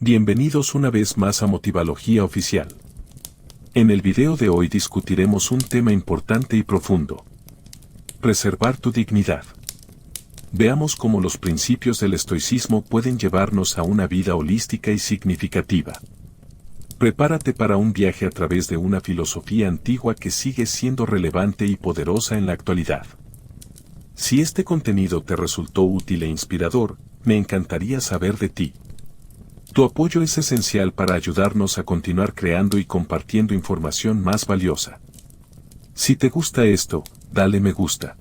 Bienvenidos una vez más a Motivalogía Oficial. En el video de hoy discutiremos un tema importante y profundo. Preservar tu dignidad. Veamos cómo los principios del estoicismo pueden llevarnos a una vida holística y significativa. Prepárate para un viaje a través de una filosofía antigua que sigue siendo relevante y poderosa en la actualidad. Si este contenido te resultó útil e inspirador, me encantaría saber de ti. Tu apoyo es esencial para ayudarnos a continuar creando y compartiendo información más valiosa. Si te gusta esto, dale me gusta.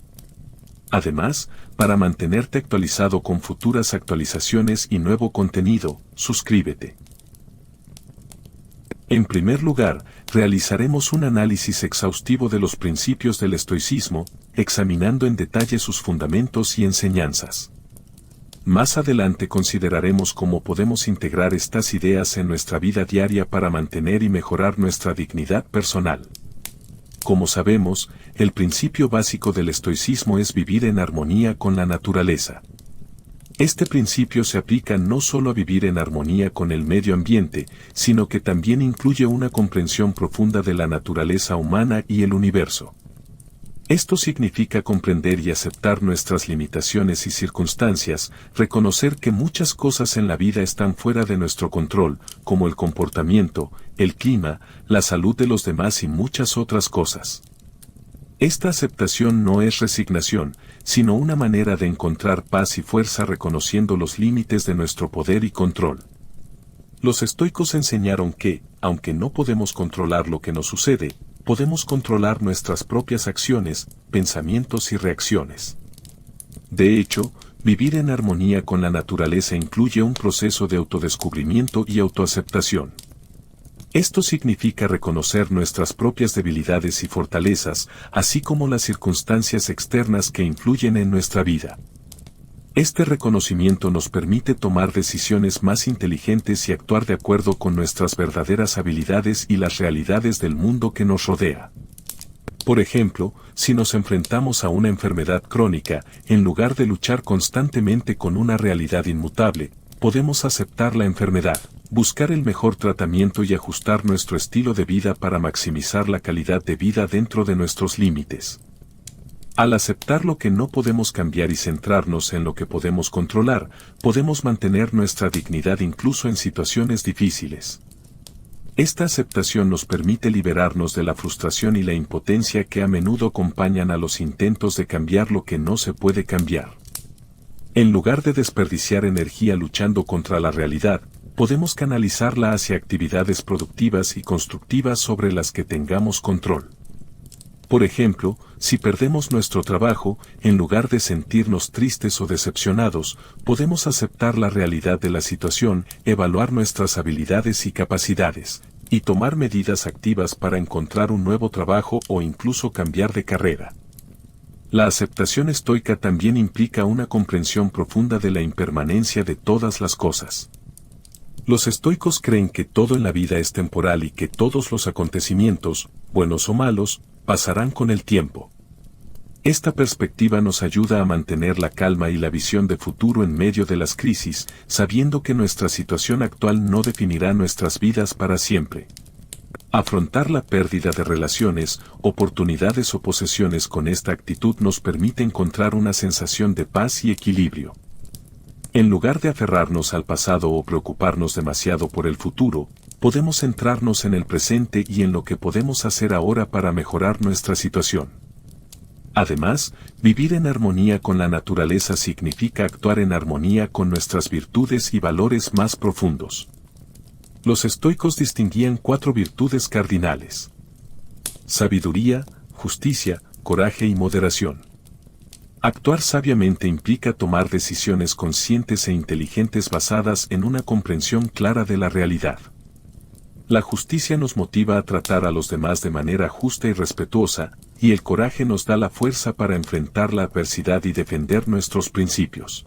Además, para mantenerte actualizado con futuras actualizaciones y nuevo contenido, suscríbete. En primer lugar, realizaremos un análisis exhaustivo de los principios del estoicismo, examinando en detalle sus fundamentos y enseñanzas. Más adelante consideraremos cómo podemos integrar estas ideas en nuestra vida diaria para mantener y mejorar nuestra dignidad personal. Como sabemos, el principio básico del estoicismo es vivir en armonía con la naturaleza. Este principio se aplica no solo a vivir en armonía con el medio ambiente, sino que también incluye una comprensión profunda de la naturaleza humana y el universo. Esto significa comprender y aceptar nuestras limitaciones y circunstancias, reconocer que muchas cosas en la vida están fuera de nuestro control, como el comportamiento, el clima, la salud de los demás y muchas otras cosas. Esta aceptación no es resignación, sino una manera de encontrar paz y fuerza reconociendo los límites de nuestro poder y control. Los estoicos enseñaron que, aunque no podemos controlar lo que nos sucede, podemos controlar nuestras propias acciones, pensamientos y reacciones. De hecho, vivir en armonía con la naturaleza incluye un proceso de autodescubrimiento y autoaceptación. Esto significa reconocer nuestras propias debilidades y fortalezas, así como las circunstancias externas que influyen en nuestra vida. Este reconocimiento nos permite tomar decisiones más inteligentes y actuar de acuerdo con nuestras verdaderas habilidades y las realidades del mundo que nos rodea. Por ejemplo, si nos enfrentamos a una enfermedad crónica, en lugar de luchar constantemente con una realidad inmutable, podemos aceptar la enfermedad, buscar el mejor tratamiento y ajustar nuestro estilo de vida para maximizar la calidad de vida dentro de nuestros límites. Al aceptar lo que no podemos cambiar y centrarnos en lo que podemos controlar, podemos mantener nuestra dignidad incluso en situaciones difíciles. Esta aceptación nos permite liberarnos de la frustración y la impotencia que a menudo acompañan a los intentos de cambiar lo que no se puede cambiar. En lugar de desperdiciar energía luchando contra la realidad, podemos canalizarla hacia actividades productivas y constructivas sobre las que tengamos control. Por ejemplo, si perdemos nuestro trabajo, en lugar de sentirnos tristes o decepcionados, podemos aceptar la realidad de la situación, evaluar nuestras habilidades y capacidades, y tomar medidas activas para encontrar un nuevo trabajo o incluso cambiar de carrera. La aceptación estoica también implica una comprensión profunda de la impermanencia de todas las cosas. Los estoicos creen que todo en la vida es temporal y que todos los acontecimientos, buenos o malos, pasarán con el tiempo. Esta perspectiva nos ayuda a mantener la calma y la visión de futuro en medio de las crisis, sabiendo que nuestra situación actual no definirá nuestras vidas para siempre. Afrontar la pérdida de relaciones, oportunidades o posesiones con esta actitud nos permite encontrar una sensación de paz y equilibrio. En lugar de aferrarnos al pasado o preocuparnos demasiado por el futuro, podemos centrarnos en el presente y en lo que podemos hacer ahora para mejorar nuestra situación. Además, vivir en armonía con la naturaleza significa actuar en armonía con nuestras virtudes y valores más profundos. Los estoicos distinguían 4 virtudes cardinales: sabiduría, justicia, coraje y moderación. Actuar sabiamente implica tomar decisiones conscientes e inteligentes basadas en una comprensión clara de la realidad. La justicia nos motiva a tratar a los demás de manera justa y respetuosa, y el coraje nos da la fuerza para enfrentar la adversidad y defender nuestros principios.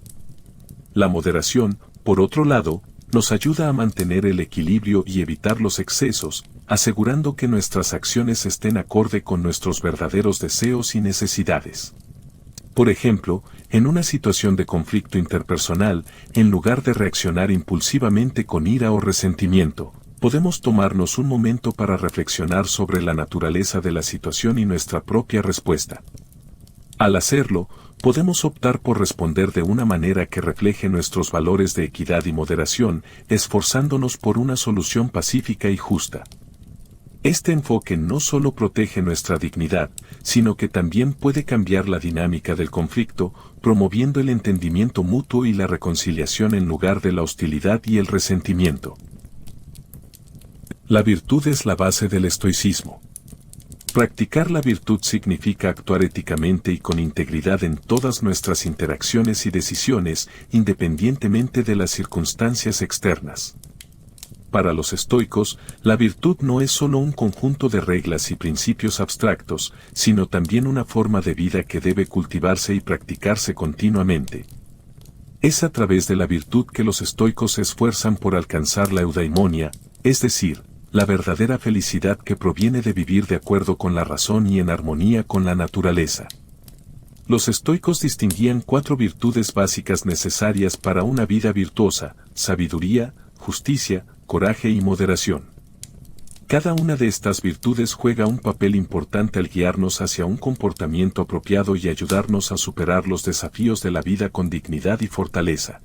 La moderación, por otro lado, nos ayuda a mantener el equilibrio y evitar los excesos, asegurando que nuestras acciones estén acorde con nuestros verdaderos deseos y necesidades. Por ejemplo, en una situación de conflicto interpersonal, en lugar de reaccionar impulsivamente con ira o resentimiento, podemos tomarnos un momento para reflexionar sobre la naturaleza de la situación y nuestra propia respuesta. Al hacerlo, podemos optar por responder de una manera que refleje nuestros valores de equidad y moderación, esforzándonos por una solución pacífica y justa. Este enfoque no solo protege nuestra dignidad, sino que también puede cambiar la dinámica del conflicto, promoviendo el entendimiento mutuo y la reconciliación en lugar de la hostilidad y el resentimiento. La virtud es la base del estoicismo. Practicar la virtud significa actuar éticamente y con integridad en todas nuestras interacciones y decisiones, independientemente de las circunstancias externas. Para los estoicos, la virtud no es solo un conjunto de reglas y principios abstractos, sino también una forma de vida que debe cultivarse y practicarse continuamente. Es a través de la virtud que los estoicos se esfuerzan por alcanzar la eudaimonia, es decir, la verdadera felicidad que proviene de vivir de acuerdo con la razón y en armonía con la naturaleza. Los estoicos distinguían 4 virtudes básicas necesarias para una vida virtuosa: sabiduría, justicia, coraje y moderación. Cada una de estas virtudes juega un papel importante al guiarnos hacia un comportamiento apropiado y ayudarnos a superar los desafíos de la vida con dignidad y fortaleza.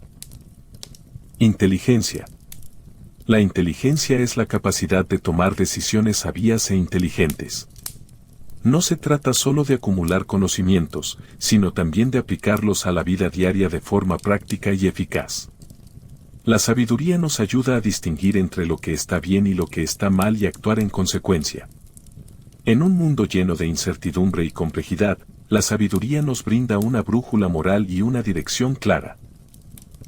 Inteligencia. La inteligencia es la capacidad de tomar decisiones sabias e inteligentes. No se trata solo de acumular conocimientos, sino también de aplicarlos a la vida diaria de forma práctica y eficaz. La sabiduría nos ayuda a distinguir entre lo que está bien y lo que está mal y actuar en consecuencia. En un mundo lleno de incertidumbre y complejidad, la sabiduría nos brinda una brújula moral y una dirección clara.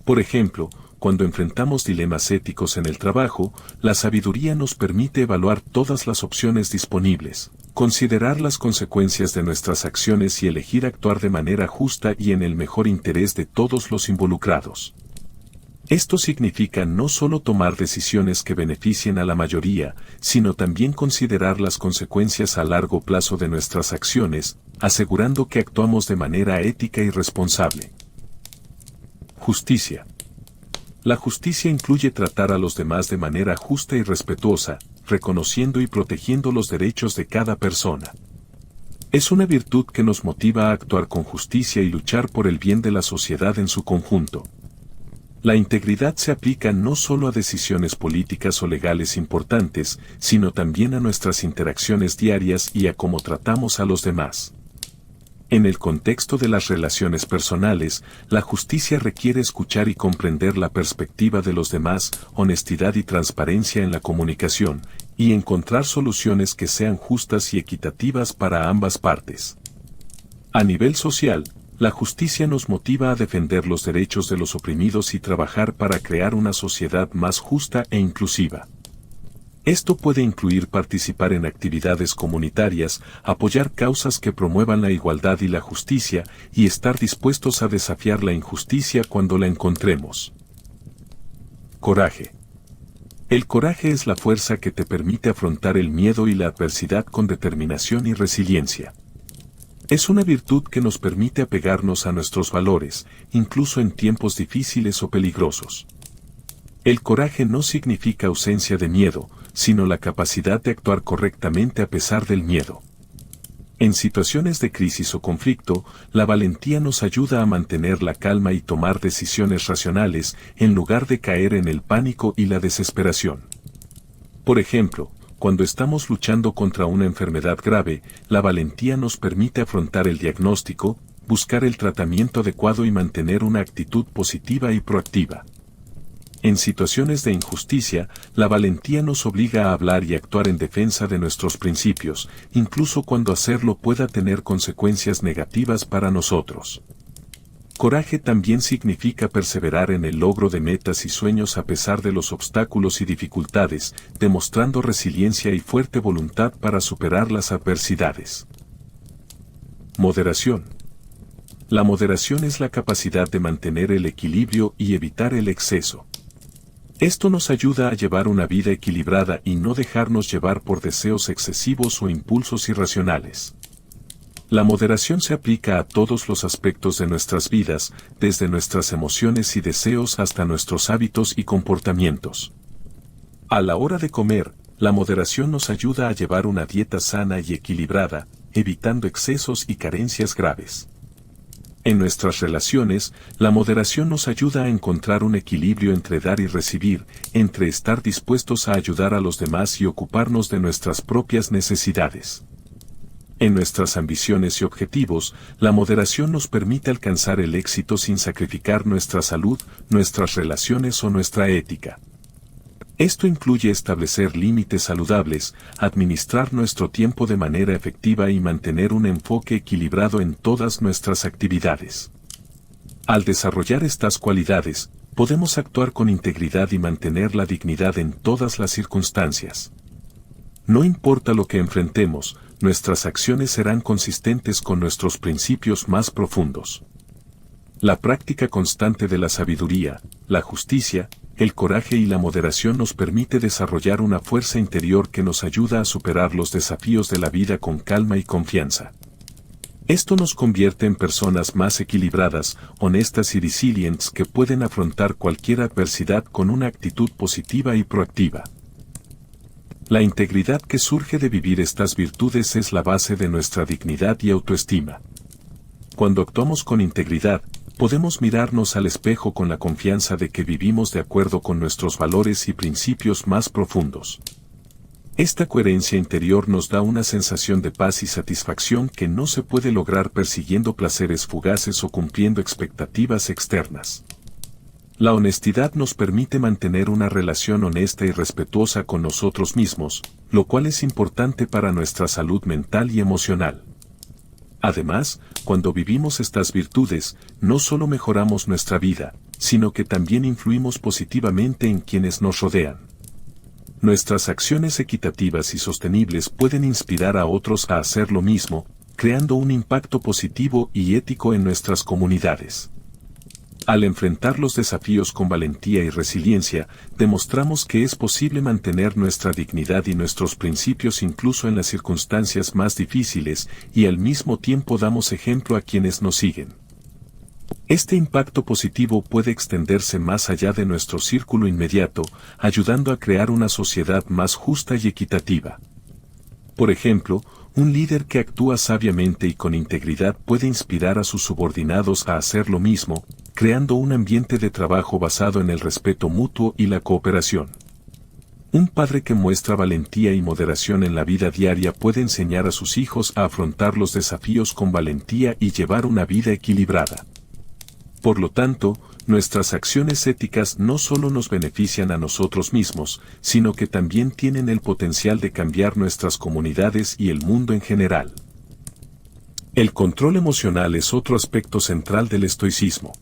Por ejemplo, cuando enfrentamos dilemas éticos en el trabajo, la sabiduría nos permite evaluar todas las opciones disponibles, considerar las consecuencias de nuestras acciones y elegir actuar de manera justa y en el mejor interés de todos los involucrados. Esto significa no solo tomar decisiones que beneficien a la mayoría, sino también considerar las consecuencias a largo plazo de nuestras acciones, asegurando que actuamos de manera ética y responsable. Justicia. La justicia incluye tratar a los demás de manera justa y respetuosa, reconociendo y protegiendo los derechos de cada persona. Es una virtud que nos motiva a actuar con justicia y luchar por el bien de la sociedad en su conjunto. La integridad se aplica no solo a decisiones políticas o legales importantes, sino también a nuestras interacciones diarias y a cómo tratamos a los demás. En el contexto de las relaciones personales, la justicia requiere escuchar y comprender la perspectiva de los demás, honestidad y transparencia en la comunicación, y encontrar soluciones que sean justas y equitativas para ambas partes. A nivel social, la justicia nos motiva a defender los derechos de los oprimidos y trabajar para crear una sociedad más justa e inclusiva. Esto puede incluir participar en actividades comunitarias, apoyar causas que promuevan la igualdad y la justicia, y estar dispuestos a desafiar la injusticia cuando la encontremos. Coraje. El coraje es la fuerza que te permite afrontar el miedo y la adversidad con determinación y resiliencia. Es una virtud que nos permite apegarnos a nuestros valores, incluso en tiempos difíciles o peligrosos. El coraje no significa ausencia de miedo, sino la capacidad de actuar correctamente a pesar del miedo. En situaciones de crisis o conflicto, la valentía nos ayuda a mantener la calma y tomar decisiones racionales, en lugar de caer en el pánico y la desesperación. Por ejemplo, cuando estamos luchando contra una enfermedad grave, la valentía nos permite afrontar el diagnóstico, buscar el tratamiento adecuado y mantener una actitud positiva y proactiva. En situaciones de injusticia, la valentía nos obliga a hablar y actuar en defensa de nuestros principios, incluso cuando hacerlo pueda tener consecuencias negativas para nosotros. Coraje también significa perseverar en el logro de metas y sueños a pesar de los obstáculos y dificultades, demostrando resiliencia y fuerte voluntad para superar las adversidades. Moderación. La moderación es la capacidad de mantener el equilibrio y evitar el exceso. Esto nos ayuda a llevar una vida equilibrada y no dejarnos llevar por deseos excesivos o impulsos irracionales. La moderación se aplica a todos los aspectos de nuestras vidas, desde nuestras emociones y deseos hasta nuestros hábitos y comportamientos. A la hora de comer, la moderación nos ayuda a llevar una dieta sana y equilibrada, evitando excesos y carencias graves. En nuestras relaciones, la moderación nos ayuda a encontrar un equilibrio entre dar y recibir, entre estar dispuestos a ayudar a los demás y ocuparnos de nuestras propias necesidades. En nuestras ambiciones y objetivos, la moderación nos permite alcanzar el éxito sin sacrificar nuestra salud, nuestras relaciones o nuestra ética. Esto incluye establecer límites saludables, administrar nuestro tiempo de manera efectiva y mantener un enfoque equilibrado en todas nuestras actividades. Al desarrollar estas cualidades, podemos actuar con integridad y mantener la dignidad en todas las circunstancias. No importa lo que enfrentemos, nuestras acciones serán consistentes con nuestros principios más profundos. La práctica constante de la sabiduría, la justicia, el coraje y la moderación nos permite desarrollar una fuerza interior que nos ayuda a superar los desafíos de la vida con calma y confianza. Esto nos convierte en personas más equilibradas, honestas y resilientes que pueden afrontar cualquier adversidad con una actitud positiva y proactiva. La integridad que surge de vivir estas virtudes es la base de nuestra dignidad y autoestima. Cuando actuamos con integridad, podemos mirarnos al espejo con la confianza de que vivimos de acuerdo con nuestros valores y principios más profundos. Esta coherencia interior nos da una sensación de paz y satisfacción que no se puede lograr persiguiendo placeres fugaces o cumpliendo expectativas externas. La honestidad nos permite mantener una relación honesta y respetuosa con nosotros mismos, lo cual es importante para nuestra salud mental y emocional. Además, cuando vivimos estas virtudes, no solo mejoramos nuestra vida, sino que también influimos positivamente en quienes nos rodean. Nuestras acciones equitativas y sostenibles pueden inspirar a otros a hacer lo mismo, creando un impacto positivo y ético en nuestras comunidades. Al enfrentar los desafíos con valentía y resiliencia, demostramos que es posible mantener nuestra dignidad y nuestros principios incluso en las circunstancias más difíciles, y al mismo tiempo damos ejemplo a quienes nos siguen. Este impacto positivo puede extenderse más allá de nuestro círculo inmediato, ayudando a crear una sociedad más justa y equitativa. Por ejemplo, un líder que actúa sabiamente y con integridad puede inspirar a sus subordinados a hacer lo mismo, creando un ambiente de trabajo basado en el respeto mutuo y la cooperación. Un padre que muestra valentía y moderación en la vida diaria puede enseñar a sus hijos a afrontar los desafíos con valentía y llevar una vida equilibrada. Por lo tanto, nuestras acciones éticas no solo nos benefician a nosotros mismos, sino que también tienen el potencial de cambiar nuestras comunidades y el mundo en general. El control emocional es otro aspecto central del estoicismo.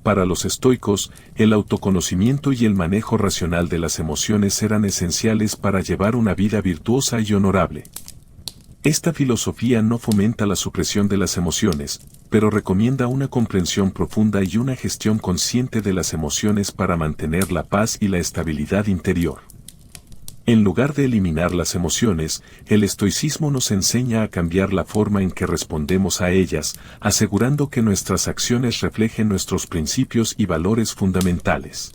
Para los estoicos, el autoconocimiento y el manejo racional de las emociones eran esenciales para llevar una vida virtuosa y honorable. Esta filosofía no fomenta la supresión de las emociones, pero recomienda una comprensión profunda y una gestión consciente de las emociones para mantener la paz y la estabilidad interior. En lugar de eliminar las emociones, el estoicismo nos enseña a cambiar la forma en que respondemos a ellas, asegurando que nuestras acciones reflejen nuestros principios y valores fundamentales.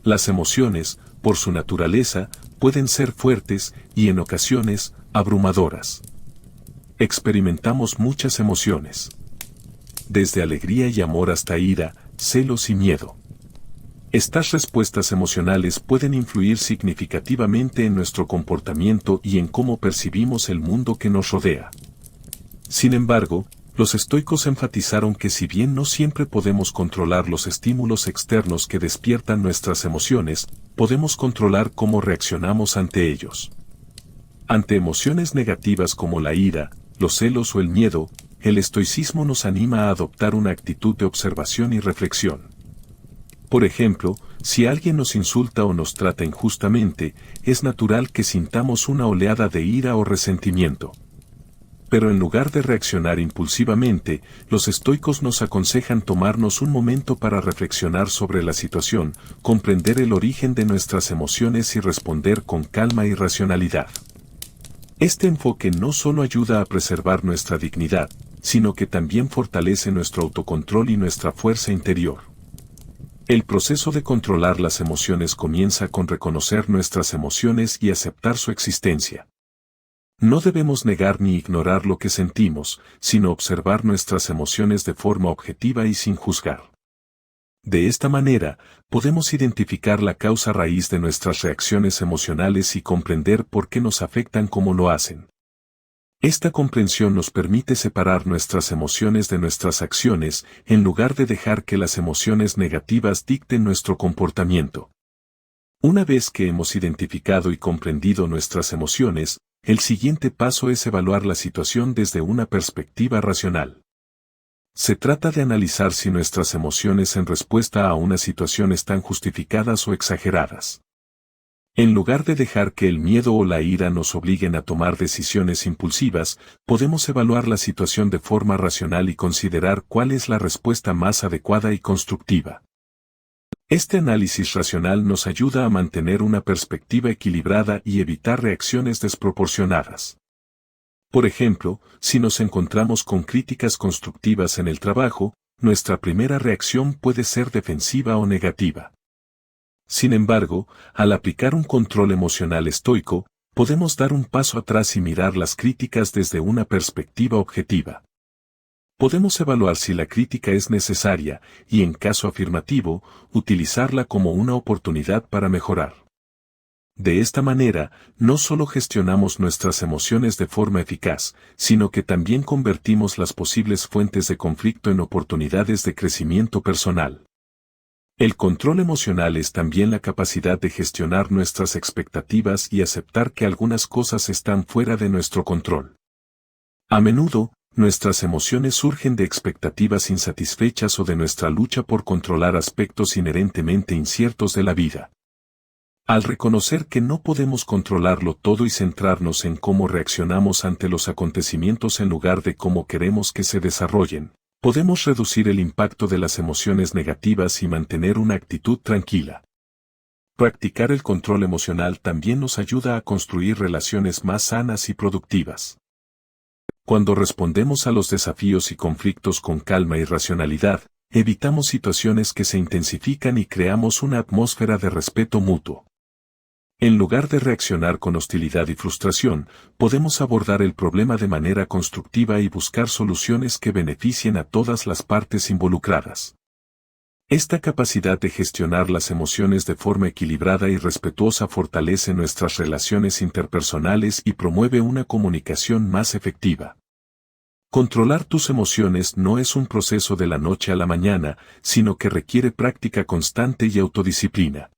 Las emociones, por su naturaleza, pueden ser fuertes y en ocasiones, abrumadoras. Experimentamos muchas emociones. Desde alegría y amor hasta ira, celos y miedo. Estas respuestas emocionales pueden influir significativamente en nuestro comportamiento y en cómo percibimos el mundo que nos rodea. Sin embargo, los estoicos enfatizaron que si bien no siempre podemos controlar los estímulos externos que despiertan nuestras emociones, podemos controlar cómo reaccionamos ante ellos. Ante emociones negativas como la ira, los celos o el miedo, el estoicismo nos anima a adoptar una actitud de observación y reflexión. Por ejemplo, si alguien nos insulta o nos trata injustamente, es natural que sintamos una oleada de ira o resentimiento. Pero en lugar de reaccionar impulsivamente, los estoicos nos aconsejan tomarnos un momento para reflexionar sobre la situación, comprender el origen de nuestras emociones y responder con calma y racionalidad. Este enfoque no solo ayuda a preservar nuestra dignidad, sino que también fortalece nuestro autocontrol y nuestra fuerza interior. El proceso de controlar las emociones comienza con reconocer nuestras emociones y aceptar su existencia. No debemos negar ni ignorar lo que sentimos, sino observar nuestras emociones de forma objetiva y sin juzgar. De esta manera, podemos identificar la causa raíz de nuestras reacciones emocionales y comprender por qué nos afectan como lo hacen. Esta comprensión nos permite separar nuestras emociones de nuestras acciones, en lugar de dejar que las emociones negativas dicten nuestro comportamiento. Una vez que hemos identificado y comprendido nuestras emociones, el siguiente paso es evaluar la situación desde una perspectiva racional. Se trata de analizar si nuestras emociones en respuesta a una situación están justificadas o exageradas. En lugar de dejar que el miedo o la ira nos obliguen a tomar decisiones impulsivas, podemos evaluar la situación de forma racional y considerar cuál es la respuesta más adecuada y constructiva. Este análisis racional nos ayuda a mantener una perspectiva equilibrada y evitar reacciones desproporcionadas. Por ejemplo, si nos encontramos con críticas constructivas en el trabajo, nuestra primera reacción puede ser defensiva o negativa. Sin embargo, al aplicar un control emocional estoico, podemos dar un paso atrás y mirar las críticas desde una perspectiva objetiva. Podemos evaluar si la crítica es necesaria y, en caso afirmativo, utilizarla como una oportunidad para mejorar. De esta manera, no solo gestionamos nuestras emociones de forma eficaz, sino que también convertimos las posibles fuentes de conflicto en oportunidades de crecimiento personal. El control emocional es también la capacidad de gestionar nuestras expectativas y aceptar que algunas cosas están fuera de nuestro control. A menudo, nuestras emociones surgen de expectativas insatisfechas o de nuestra lucha por controlar aspectos inherentemente inciertos de la vida. Al reconocer que no podemos controlarlo todo y centrarnos en cómo reaccionamos ante los acontecimientos en lugar de cómo queremos que se desarrollen, podemos reducir el impacto de las emociones negativas y mantener una actitud tranquila. Practicar el control emocional también nos ayuda a construir relaciones más sanas y productivas. Cuando respondemos a los desafíos y conflictos con calma y racionalidad, evitamos situaciones que se intensifican y creamos una atmósfera de respeto mutuo. En lugar de reaccionar con hostilidad y frustración, podemos abordar el problema de manera constructiva y buscar soluciones que beneficien a todas las partes involucradas. Esta capacidad de gestionar las emociones de forma equilibrada y respetuosa fortalece nuestras relaciones interpersonales y promueve una comunicación más efectiva. Controlar tus emociones no es un proceso de la noche a la mañana, sino que requiere práctica constante y autodisciplina.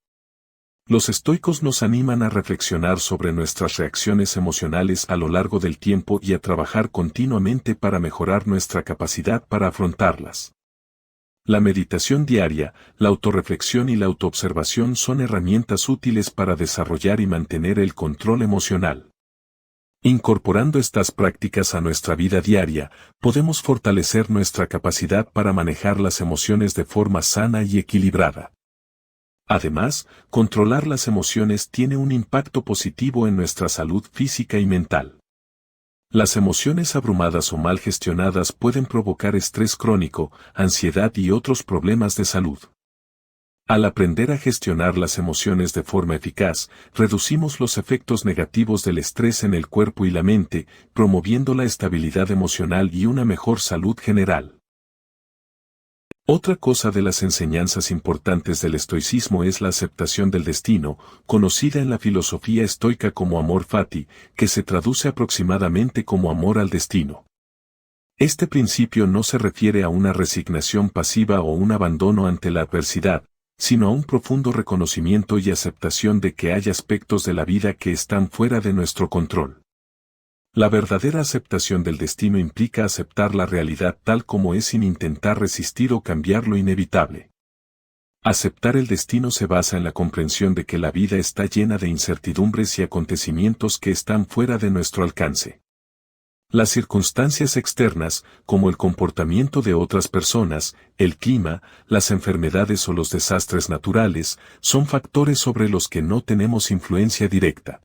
Los estoicos nos animan a reflexionar sobre nuestras reacciones emocionales a lo largo del tiempo y a trabajar continuamente para mejorar nuestra capacidad para afrontarlas. La meditación diaria, la autorreflexión y la autoobservación son herramientas útiles para desarrollar y mantener el control emocional. Incorporando estas prácticas a nuestra vida diaria, podemos fortalecer nuestra capacidad para manejar las emociones de forma sana y equilibrada. Además, controlar las emociones tiene un impacto positivo en nuestra salud física y mental. Las emociones abrumadas o mal gestionadas pueden provocar estrés crónico, ansiedad y otros problemas de salud. Al aprender a gestionar las emociones de forma eficaz, reducimos los efectos negativos del estrés en el cuerpo y la mente, promoviendo la estabilidad emocional y una mejor salud general. Otra cosa de las enseñanzas importantes del estoicismo es la aceptación del destino, conocida en la filosofía estoica como amor fati, que se traduce aproximadamente como amor al destino. Este principio no se refiere a una resignación pasiva o un abandono ante la adversidad, sino a un profundo reconocimiento y aceptación de que hay aspectos de la vida que están fuera de nuestro control. La verdadera aceptación del destino implica aceptar la realidad tal como es sin intentar resistir o cambiar lo inevitable. Aceptar el destino se basa en la comprensión de que la vida está llena de incertidumbres y acontecimientos que están fuera de nuestro alcance. Las circunstancias externas, como el comportamiento de otras personas, el clima, las enfermedades o los desastres naturales, son factores sobre los que no tenemos influencia directa.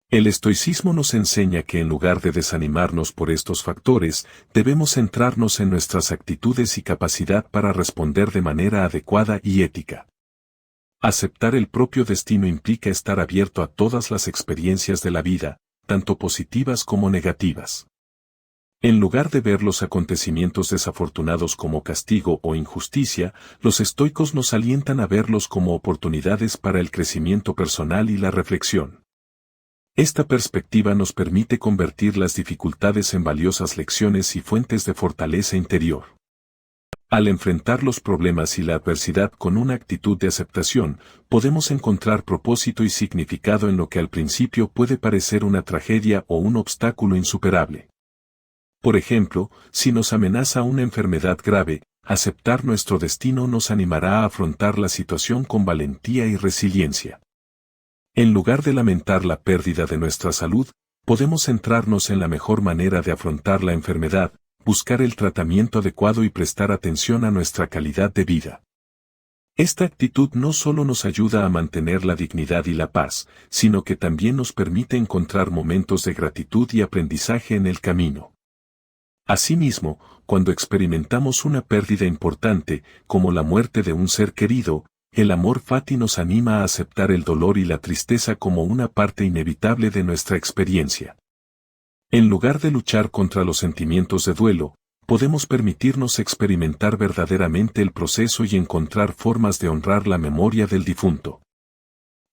El estoicismo nos enseña que en lugar de desanimarnos por estos factores, debemos centrarnos en nuestras actitudes y capacidad para responder de manera adecuada y ética. Aceptar el propio destino implica estar abierto a todas las experiencias de la vida, tanto positivas como negativas. En lugar de ver los acontecimientos desafortunados como castigo o injusticia, los estoicos nos alientan a verlos como oportunidades para el crecimiento personal y la reflexión. Esta perspectiva nos permite convertir las dificultades en valiosas lecciones y fuentes de fortaleza interior. Al enfrentar los problemas y la adversidad con una actitud de aceptación, podemos encontrar propósito y significado en lo que al principio puede parecer una tragedia o un obstáculo insuperable. Por ejemplo, si nos amenaza una enfermedad grave, aceptar nuestro destino nos animará a afrontar la situación con valentía y resiliencia. En lugar de lamentar la pérdida de nuestra salud, podemos centrarnos en la mejor manera de afrontar la enfermedad, buscar el tratamiento adecuado y prestar atención a nuestra calidad de vida. Esta actitud no solo nos ayuda a mantener la dignidad y la paz, sino que también nos permite encontrar momentos de gratitud y aprendizaje en el camino. Asimismo, cuando experimentamos una pérdida importante, como la muerte de un ser querido, el amor fati nos anima a aceptar el dolor y la tristeza como una parte inevitable de nuestra experiencia. En lugar de luchar contra los sentimientos de duelo, podemos permitirnos experimentar verdaderamente el proceso y encontrar formas de honrar la memoria del difunto.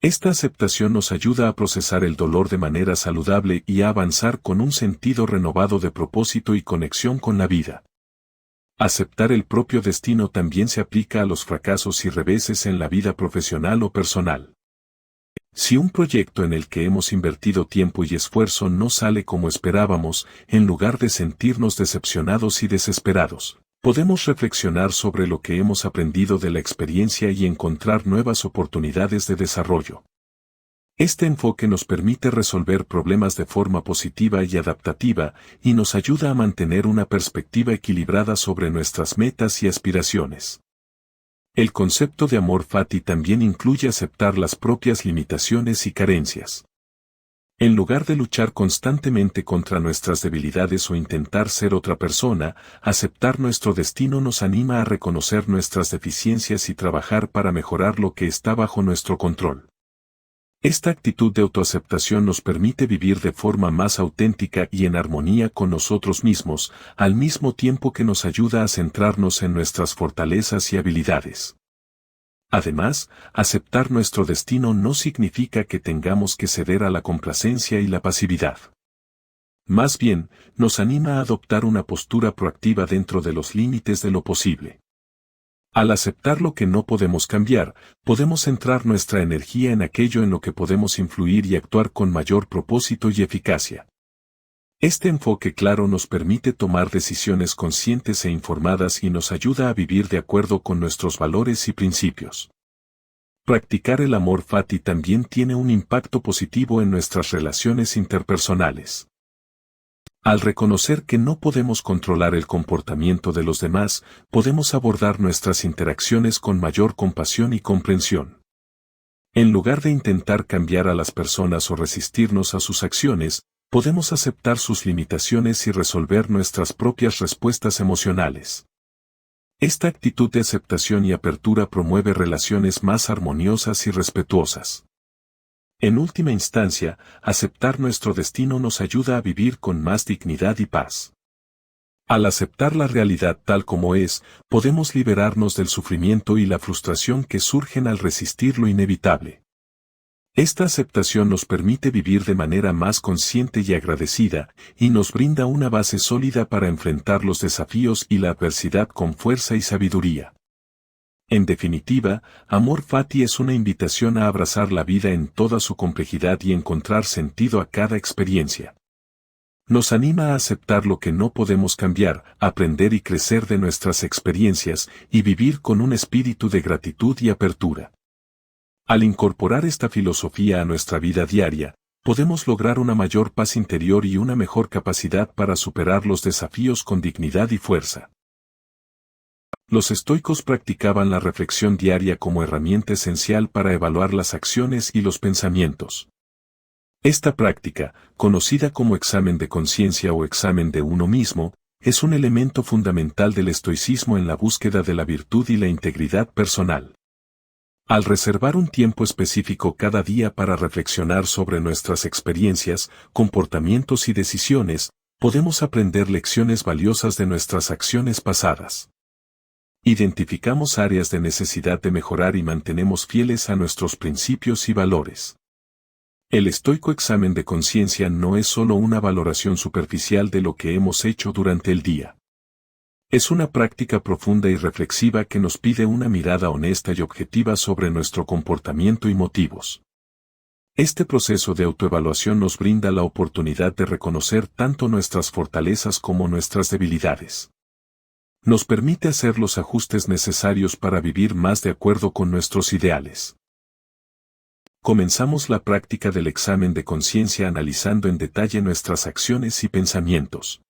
Esta aceptación nos ayuda a procesar el dolor de manera saludable y a avanzar con un sentido renovado de propósito y conexión con la vida. Aceptar el propio destino también se aplica a los fracasos y reveses en la vida profesional o personal. Si un proyecto en el que hemos invertido tiempo y esfuerzo no sale como esperábamos, en lugar de sentirnos decepcionados y desesperados, podemos reflexionar sobre lo que hemos aprendido de la experiencia y encontrar nuevas oportunidades de desarrollo. Este enfoque nos permite resolver problemas de forma positiva y adaptativa y nos ayuda a mantener una perspectiva equilibrada sobre nuestras metas y aspiraciones. El concepto de amor fati también incluye aceptar las propias limitaciones y carencias. En lugar de luchar constantemente contra nuestras debilidades o intentar ser otra persona, aceptar nuestro destino nos anima a reconocer nuestras deficiencias y trabajar para mejorar lo que está bajo nuestro control. Esta actitud de autoaceptación nos permite vivir de forma más auténtica y en armonía con nosotros mismos, al mismo tiempo que nos ayuda a centrarnos en nuestras fortalezas y habilidades. Además, aceptar nuestro destino no significa que tengamos que ceder a la complacencia y la pasividad. Más bien, nos anima a adoptar una postura proactiva dentro de los límites de lo posible. Al aceptar lo que no podemos cambiar, podemos centrar nuestra energía en aquello en lo que podemos influir y actuar con mayor propósito y eficacia. Este enfoque claro nos permite tomar decisiones conscientes e informadas y nos ayuda a vivir de acuerdo con nuestros valores y principios. Practicar el amor fati también tiene un impacto positivo en nuestras relaciones interpersonales. Al reconocer que no podemos controlar el comportamiento de los demás, podemos abordar nuestras interacciones con mayor compasión y comprensión. En lugar de intentar cambiar a las personas o resistirnos a sus acciones, podemos aceptar sus limitaciones y resolver nuestras propias respuestas emocionales. Esta actitud de aceptación y apertura promueve relaciones más armoniosas y respetuosas. En última instancia, aceptar nuestro destino nos ayuda a vivir con más dignidad y paz. Al aceptar la realidad tal como es, podemos liberarnos del sufrimiento y la frustración que surgen al resistir lo inevitable. Esta aceptación nos permite vivir de manera más consciente y agradecida, y nos brinda una base sólida para enfrentar los desafíos y la adversidad con fuerza y sabiduría. En definitiva, amor fati es una invitación a abrazar la vida en toda su complejidad y encontrar sentido a cada experiencia. Nos anima a aceptar lo que no podemos cambiar, aprender y crecer de nuestras experiencias, y vivir con un espíritu de gratitud y apertura. Al incorporar esta filosofía a nuestra vida diaria, podemos lograr una mayor paz interior y una mejor capacidad para superar los desafíos con dignidad y fuerza. Los estoicos practicaban la reflexión diaria como herramienta esencial para evaluar las acciones y los pensamientos. Esta práctica, conocida como examen de conciencia o examen de uno mismo, es un elemento fundamental del estoicismo en la búsqueda de la virtud y la integridad personal. Al reservar un tiempo específico cada día para reflexionar sobre nuestras experiencias, comportamientos y decisiones, podemos aprender lecciones valiosas de nuestras acciones pasadas. Identificamos áreas de necesidad de mejorar y mantenemos fieles a nuestros principios y valores. El estoico examen de conciencia no es solo una valoración superficial de lo que hemos hecho durante el día. Es una práctica profunda y reflexiva que nos pide una mirada honesta y objetiva sobre nuestro comportamiento y motivos. Este proceso de autoevaluación nos brinda la oportunidad de reconocer tanto nuestras fortalezas como nuestras debilidades. Nos permite hacer los ajustes necesarios para vivir más de acuerdo con nuestros ideales. Comenzamos la práctica del examen de conciencia analizando en detalle nuestras acciones y pensamientos.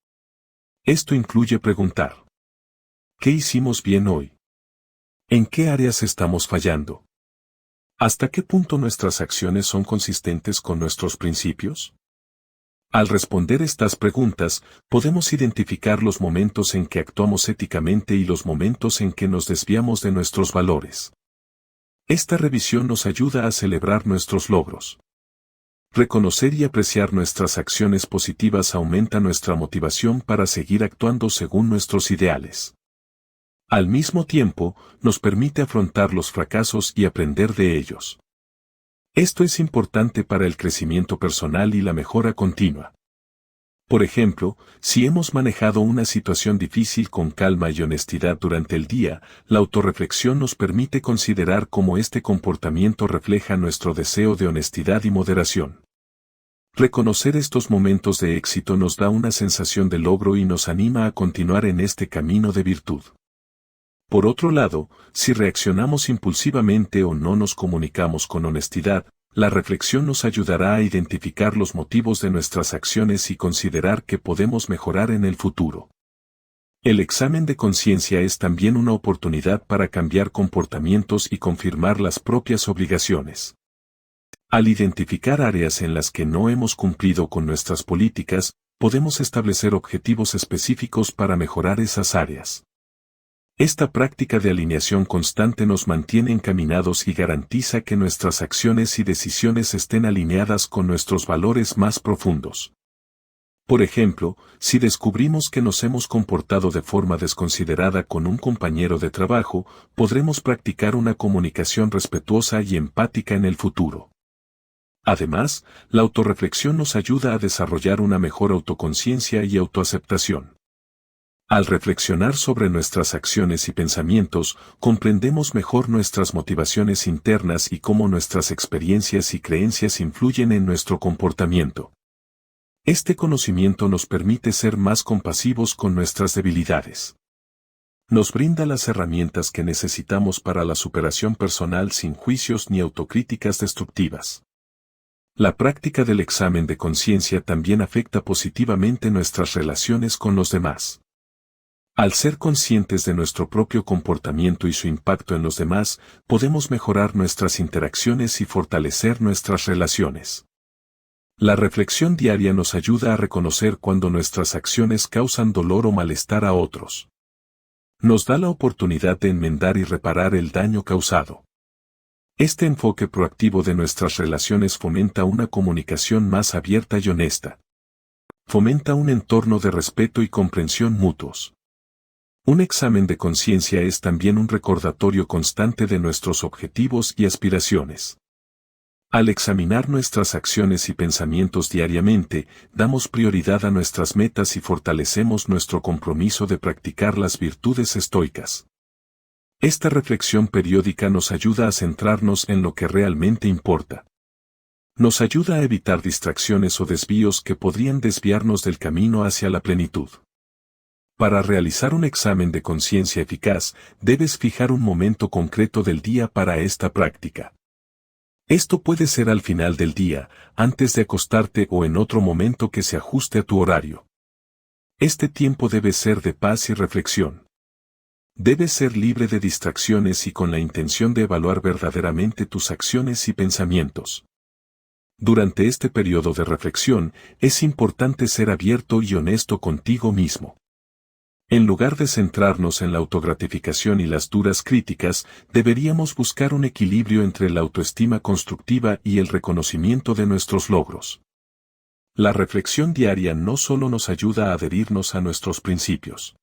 Esto incluye preguntar: ¿qué hicimos bien hoy? ¿En qué áreas estamos fallando? ¿Hasta qué punto nuestras acciones son consistentes con nuestros principios? Al responder estas preguntas, podemos identificar los momentos en que actuamos éticamente y los momentos en que nos desviamos de nuestros valores. Esta revisión nos ayuda a celebrar nuestros logros. Reconocer y apreciar nuestras acciones positivas aumenta nuestra motivación para seguir actuando según nuestros ideales. Al mismo tiempo, nos permite afrontar los fracasos y aprender de ellos. Esto es importante para el crecimiento personal y la mejora continua. Por ejemplo, si hemos manejado una situación difícil con calma y honestidad durante el día, la autorreflexión nos permite considerar cómo este comportamiento refleja nuestro deseo de honestidad y moderación. Reconocer estos momentos de éxito nos da una sensación de logro y nos anima a continuar en este camino de virtud. Por otro lado, si reaccionamos impulsivamente o no nos comunicamos con honestidad, la reflexión nos ayudará a identificar los motivos de nuestras acciones y considerar que podemos mejorar en el futuro. El examen de conciencia es también una oportunidad para cambiar comportamientos y confirmar las propias obligaciones. Al identificar áreas en las que no hemos cumplido con nuestras políticas, podemos establecer objetivos específicos para mejorar esas áreas. Esta práctica de alineación constante nos mantiene encaminados y garantiza que nuestras acciones y decisiones estén alineadas con nuestros valores más profundos. Por ejemplo, si descubrimos que nos hemos comportado de forma desconsiderada con un compañero de trabajo, podremos practicar una comunicación respetuosa y empática en el futuro. Además, la autorreflexión nos ayuda a desarrollar una mejor autoconciencia y autoaceptación. Al reflexionar sobre nuestras acciones y pensamientos, comprendemos mejor nuestras motivaciones internas y cómo nuestras experiencias y creencias influyen en nuestro comportamiento. Este conocimiento nos permite ser más compasivos con nuestras debilidades. Nos brinda las herramientas que necesitamos para la superación personal sin juicios ni autocríticas destructivas. La práctica del examen de conciencia también afecta positivamente nuestras relaciones con los demás. Al ser conscientes de nuestro propio comportamiento y su impacto en los demás, podemos mejorar nuestras interacciones y fortalecer nuestras relaciones. La reflexión diaria nos ayuda a reconocer cuando nuestras acciones causan dolor o malestar a otros. Nos da la oportunidad de enmendar y reparar el daño causado. Este enfoque proactivo de nuestras relaciones fomenta una comunicación más abierta y honesta. Fomenta un entorno de respeto y comprensión mutuos. Un examen de conciencia es también un recordatorio constante de nuestros objetivos y aspiraciones. Al examinar nuestras acciones y pensamientos diariamente, damos prioridad a nuestras metas y fortalecemos nuestro compromiso de practicar las virtudes estoicas. Esta reflexión periódica nos ayuda a centrarnos en lo que realmente importa. Nos ayuda a evitar distracciones o desvíos que podrían desviarnos del camino hacia la plenitud. Para realizar un examen de conciencia eficaz, debes fijar un momento concreto del día para esta práctica. Esto puede ser al final del día, antes de acostarte o en otro momento que se ajuste a tu horario. Este tiempo debe ser de paz y reflexión. Debes ser libre de distracciones y con la intención de evaluar verdaderamente tus acciones y pensamientos. Durante este periodo de reflexión, es importante ser abierto y honesto contigo mismo. En lugar de centrarnos en la autogratificación y las duras críticas, deberíamos buscar un equilibrio entre la autoestima constructiva y el reconocimiento de nuestros logros. La reflexión diaria no solo nos ayuda a adherirnos a nuestros principios.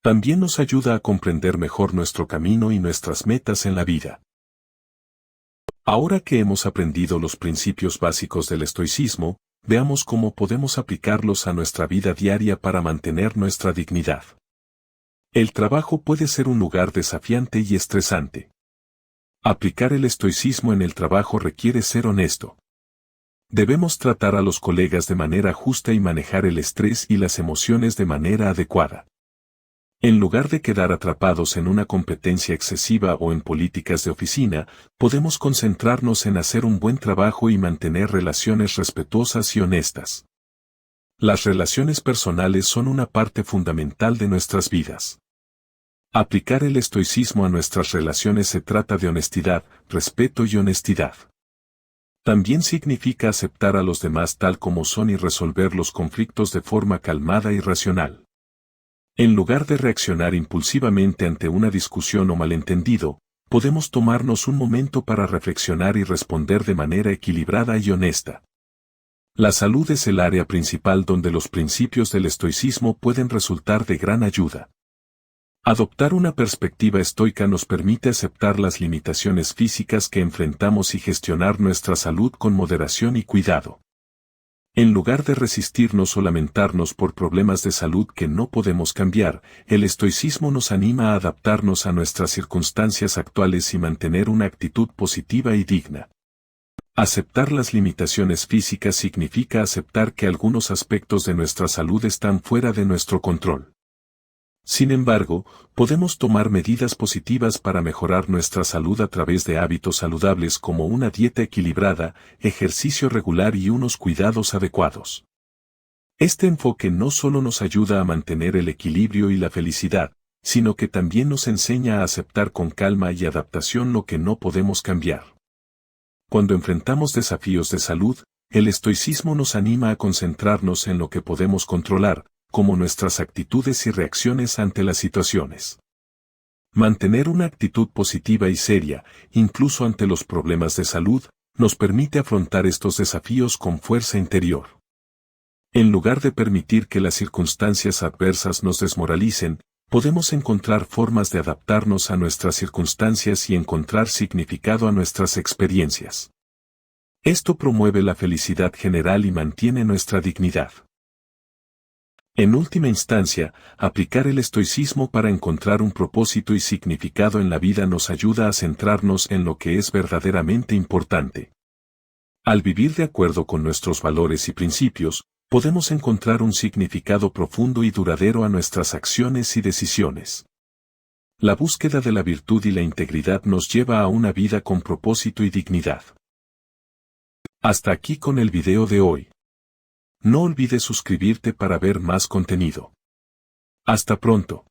También nos ayuda a comprender mejor nuestro camino y nuestras metas en la vida. Ahora que hemos aprendido los principios básicos del estoicismo, veamos cómo podemos aplicarlos a nuestra vida diaria para mantener nuestra dignidad. El trabajo puede ser un lugar desafiante y estresante. Aplicar el estoicismo en el trabajo requiere ser honesto. Debemos tratar a los colegas de manera justa y manejar el estrés y las emociones de manera adecuada. En lugar de quedar atrapados en una competencia excesiva o en políticas de oficina, podemos concentrarnos en hacer un buen trabajo y mantener relaciones respetuosas y honestas. Las relaciones personales son una parte fundamental de nuestras vidas. Aplicar el estoicismo a nuestras relaciones se trata de honestidad, respeto y honestidad. También significa aceptar a los demás tal como son y resolver los conflictos de forma calmada y racional. En lugar de reaccionar impulsivamente ante una discusión o malentendido, podemos tomarnos un momento para reflexionar y responder de manera equilibrada y honesta. La salud es el área principal donde los principios del estoicismo pueden resultar de gran ayuda. Adoptar una perspectiva estoica nos permite aceptar las limitaciones físicas que enfrentamos y gestionar nuestra salud con moderación y cuidado. En lugar de resistirnos o lamentarnos por problemas de salud que no podemos cambiar, el estoicismo nos anima a adaptarnos a nuestras circunstancias actuales y mantener una actitud positiva y digna. Aceptar las limitaciones físicas significa aceptar que algunos aspectos de nuestra salud están fuera de nuestro control. Sin embargo, podemos tomar medidas positivas para mejorar nuestra salud a través de hábitos saludables como una dieta equilibrada, ejercicio regular y unos cuidados adecuados. Este enfoque no solo nos ayuda a mantener el equilibrio y la felicidad, sino que también nos enseña a aceptar con calma y adaptación lo que no podemos cambiar. Cuando enfrentamos desafíos de salud, el estoicismo nos anima a concentrarnos en lo que podemos controlar, como nuestras actitudes y reacciones ante las situaciones. Mantener una actitud positiva y seria, incluso ante los problemas de salud, nos permite afrontar estos desafíos con fuerza interior. En lugar de permitir que las circunstancias adversas nos desmoralicen, podemos encontrar formas de adaptarnos a nuestras circunstancias y encontrar significado a nuestras experiencias. Esto promueve la felicidad general y mantiene nuestra dignidad. En última instancia, aplicar el estoicismo para encontrar un propósito y significado en la vida nos ayuda a centrarnos en lo que es verdaderamente importante. Al vivir de acuerdo con nuestros valores y principios, podemos encontrar un significado profundo y duradero a nuestras acciones y decisiones. La búsqueda de la virtud y la integridad nos lleva a una vida con propósito y dignidad. Hasta aquí con el video de hoy. No olvides suscribirte para ver más contenido. Hasta pronto.